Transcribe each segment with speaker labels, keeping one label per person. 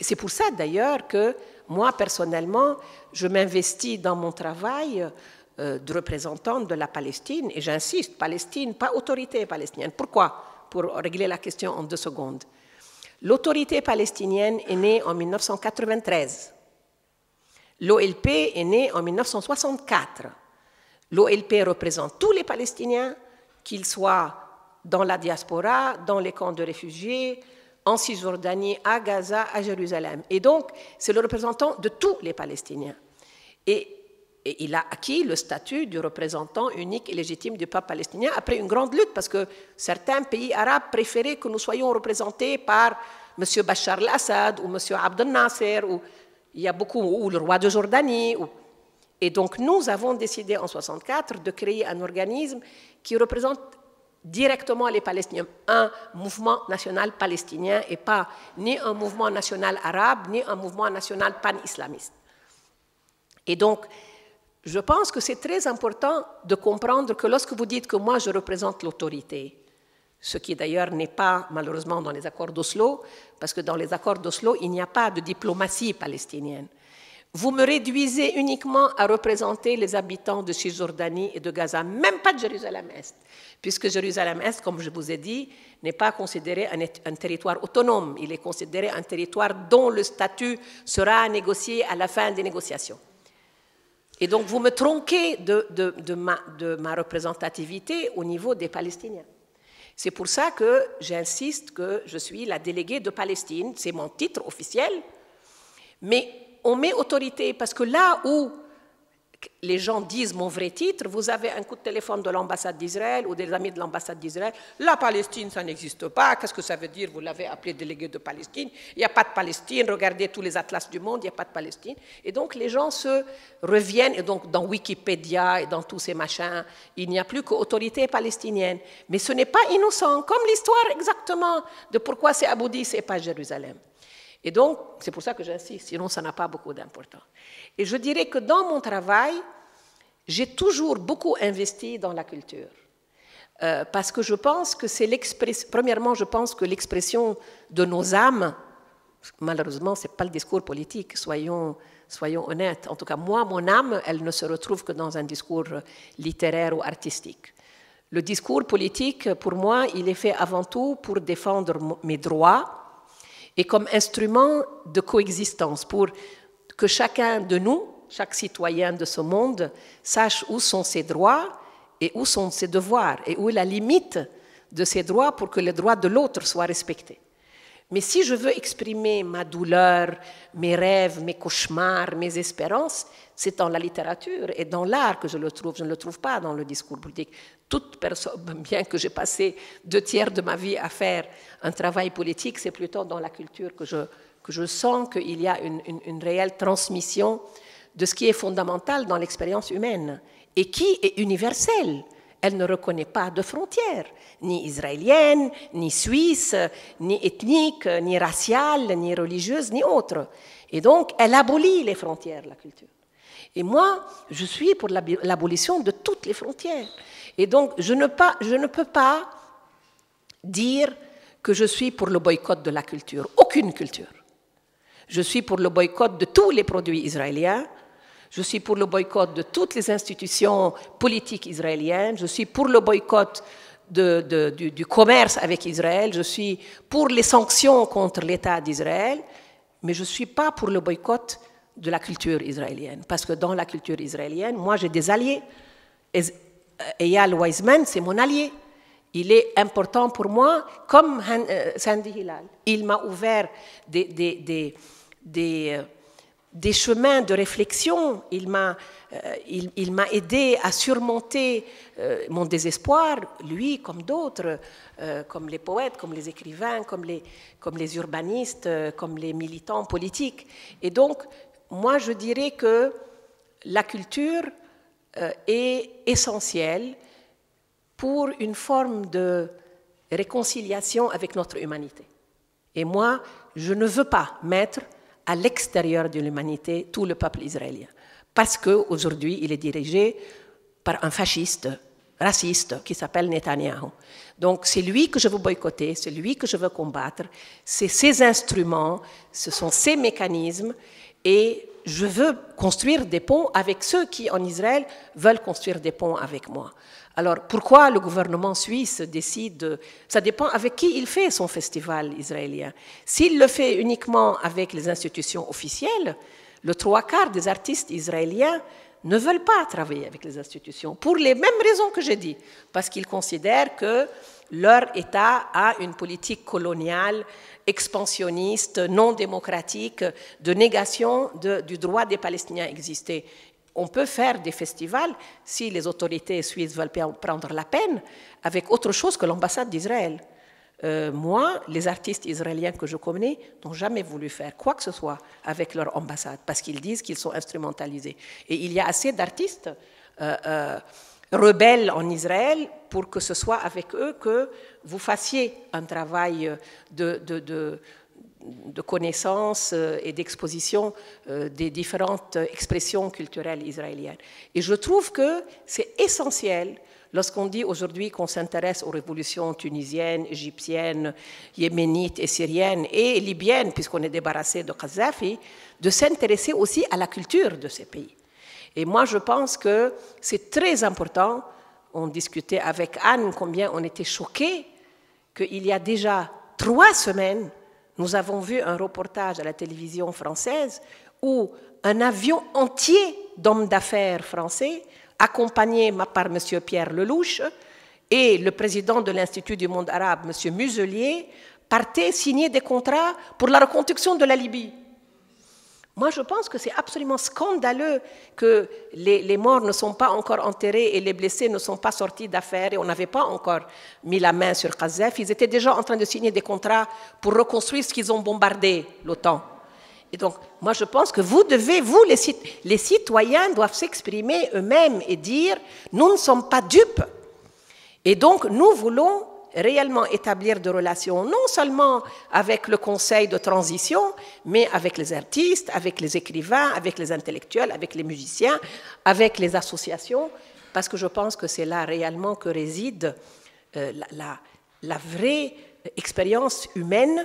Speaker 1: C'est pour ça d'ailleurs que moi, personnellement, je m'investis dans mon travail de représentante de la Palestine, et j'insiste, Palestine, pas autorité palestinienne. Pourquoi? Pour régler la question en 2 secondes. L'autorité palestinienne est née en 1993. L'OLP est née en 1964. L'OLP représente tous les Palestiniens, qu'ils soient dans la diaspora, dans les camps de réfugiés, en Cisjordanie, à Gaza, à Jérusalem. Et donc, c'est le représentant de tous les Palestiniens. Et il a acquis le statut du représentant unique et légitime du peuple palestinien après une grande lutte, parce que certains pays arabes préféraient que nous soyons représentés par M. Bachar al-Assad ou M. Abdel Nasser, ou le roi de Jordanie. Et donc, nous avons décidé en 1964 de créer un organisme qui représente directement les Palestiniens, un mouvement national palestinien et pas ni un mouvement national arabe, ni un mouvement national pan-islamiste. Et donc, je pense que c'est très important de comprendre que lorsque vous dites que moi je représente l'autorité, ce qui d'ailleurs n'est pas malheureusement dans les accords d'Oslo, parce que dans les accords d'Oslo, il n'y a pas de diplomatie palestinienne. Vous me réduisez uniquement à représenter les habitants de Cisjordanie et de Gaza, même pas de Jérusalem-Est, puisque Jérusalem-Est, comme je vous ai dit, n'est pas considéré un territoire autonome, il est considéré un territoire dont le statut sera négocié à la fin des négociations. Et donc vous me tronquez de ma représentativité au niveau des Palestiniens. C'est pour ça que j'insiste que je suis la déléguée de Palestine, c'est mon titre officiel, mais on met autorité, parce que là où les gens disent mon vrai titre, vous avez un coup de téléphone de l'ambassade d'Israël ou des amis de l'ambassade d'Israël, la Palestine, ça n'existe pas, qu'est-ce que ça veut dire, vous l'avez appelé délégué de Palestine, il n'y a pas de Palestine, regardez tous les atlas du monde, il n'y a pas de Palestine. Et donc les gens se reviennent, et donc dans Wikipédia et dans tous ces machins, il n'y a plus qu'autorité palestinienne. Mais ce n'est pas innocent, comme l'histoire exactement de pourquoi c'est Abu Dis et pas Jérusalem. Et donc, c'est pour ça que j'insiste, sinon ça n'a pas beaucoup d'importance. Et je dirais que dans mon travail, j'ai toujours beaucoup investi dans la culture. Parce que je pense que c'est l'expression... Premièrement, je pense que l'expression de nos âmes, malheureusement, ce n'est pas le discours politique, soyons honnêtes. En tout cas, moi, mon âme, elle ne se retrouve que dans un discours littéraire ou artistique. Le discours politique, pour moi, il est fait avant tout pour défendre mes droits, et comme instrument de coexistence, pour que chacun de nous, chaque citoyen de ce monde, sache où sont ses droits et où sont ses devoirs, et où est la limite de ses droits pour que les droits de l'autre soient respectés. Mais si je veux exprimer ma douleur, mes rêves, mes cauchemars, mes espérances, c'est dans la littérature et dans l'art que je le trouve. Je ne le trouve pas dans le discours politique. Toute personne, bien que j'ai passé 2/3 de ma vie à faire un travail politique, c'est plutôt dans la culture que je sens qu'il y a une réelle transmission de ce qui est fondamental dans l'expérience humaine et qui est universelle. Elle ne reconnaît pas de frontières, ni israéliennes, ni suisses, ni ethniques, ni raciales, ni religieuses, ni autres. Et donc, elle abolit les frontières, la culture. Et moi, je suis pour l'abolition de toutes les frontières. Et donc, je ne peux pas dire que je suis pour le boycott de la culture. Aucune culture. Je suis pour le boycott de tous les produits israéliens. Je suis pour le boycott de toutes les institutions politiques israéliennes. Je suis pour le boycott du commerce avec Israël. Je suis pour les sanctions contre l'État d'Israël. Mais je ne suis pas pour le boycott de la culture israélienne. Parce que dans la culture israélienne, moi, j'ai des alliés. Eyal Weizman, c'est mon allié. Il est important pour moi, comme Sandy Hilal. Il m'a ouvert des chemins de réflexion, il m'a aidé à surmonter mon désespoir, lui comme d'autres, comme les poètes, comme les écrivains, comme les urbanistes, comme les militants politiques. Et donc, moi je dirais que la culture est essentielle pour une forme de réconciliation avec notre humanité. Et moi, je ne veux pas mettre à l'extérieur de l'humanité tout le peuple israélien. Parce qu'aujourd'hui, il est dirigé par un fasciste raciste qui s'appelle Netanyahou. Donc c'est lui que je veux boycotter, c'est lui que je veux combattre, c'est ses instruments, ce sont ses mécanismes, et je veux construire des ponts avec ceux qui, en Israël, veulent construire des ponts avec moi. Alors, pourquoi le gouvernement suisse décide... Ça dépend avec qui il fait son festival israélien. S'il le fait uniquement avec les institutions officielles, le 3/4 des artistes israéliens ne veulent pas travailler avec les institutions, pour les mêmes raisons que j'ai dit, parce qu'ils considèrent que leur État a une politique coloniale, expansionniste, non démocratique, de négation du droit des Palestiniens à exister. On peut faire des festivals, si les autorités suisses veulent prendre la peine, avec autre chose que l'ambassade d'Israël. Moi, les artistes israéliens que je connais n'ont jamais voulu faire quoi que ce soit avec leur ambassade, parce qu'ils disent qu'ils sont instrumentalisés. Et il y a assez d'artistes rebelles en Israël pour que ce soit avec eux que vous fassiez un travail de connaissance et d'exposition des différentes expressions culturelles israéliennes. Et je trouve que c'est essentiel, lorsqu'on dit aujourd'hui qu'on s'intéresse aux révolutions tunisiennes, égyptiennes, yéménites et syriennes et libyennes, puisqu'on est débarrassé de Kadhafi, de s'intéresser aussi à la culture de ces pays. Et moi, je pense que c'est très important. On discutait avec Anne combien on était choqués qu'il y a déjà 3 semaines, nous avons vu un reportage à la télévision française où un avion entier d'hommes d'affaires français, accompagné par M. Pierre Lelouch et le président de l'Institut du monde arabe, M. Muselier, partait signer des contrats pour la reconstruction de la Libye. Moi, je pense que c'est absolument scandaleux que les morts ne sont pas encore enterrés et les blessés ne sont pas sortis d'affaires et on n'avait pas encore mis la main sur Kadhafi. Ils étaient déjà en train de signer des contrats pour reconstruire ce qu'ils ont bombardé, l'OTAN. Et donc, moi, je pense que vous, les citoyens doivent s'exprimer eux-mêmes et dire « nous ne sommes pas dupes ». Et donc, nous voulons réellement établir des relations, non seulement avec le Conseil de transition, mais avec les artistes, avec les écrivains, avec les intellectuels, avec les musiciens, avec les associations, parce que je pense que c'est là réellement que réside la vraie expérience humaine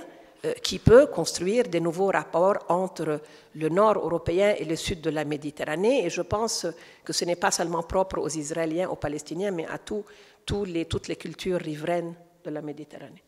Speaker 1: qui peut construire des nouveaux rapports entre le nord européen et le sud de la Méditerranée. Et je pense que ce n'est pas seulement propre aux Israéliens, aux Palestiniens, mais à toutes les cultures riveraines de la Méditerranée.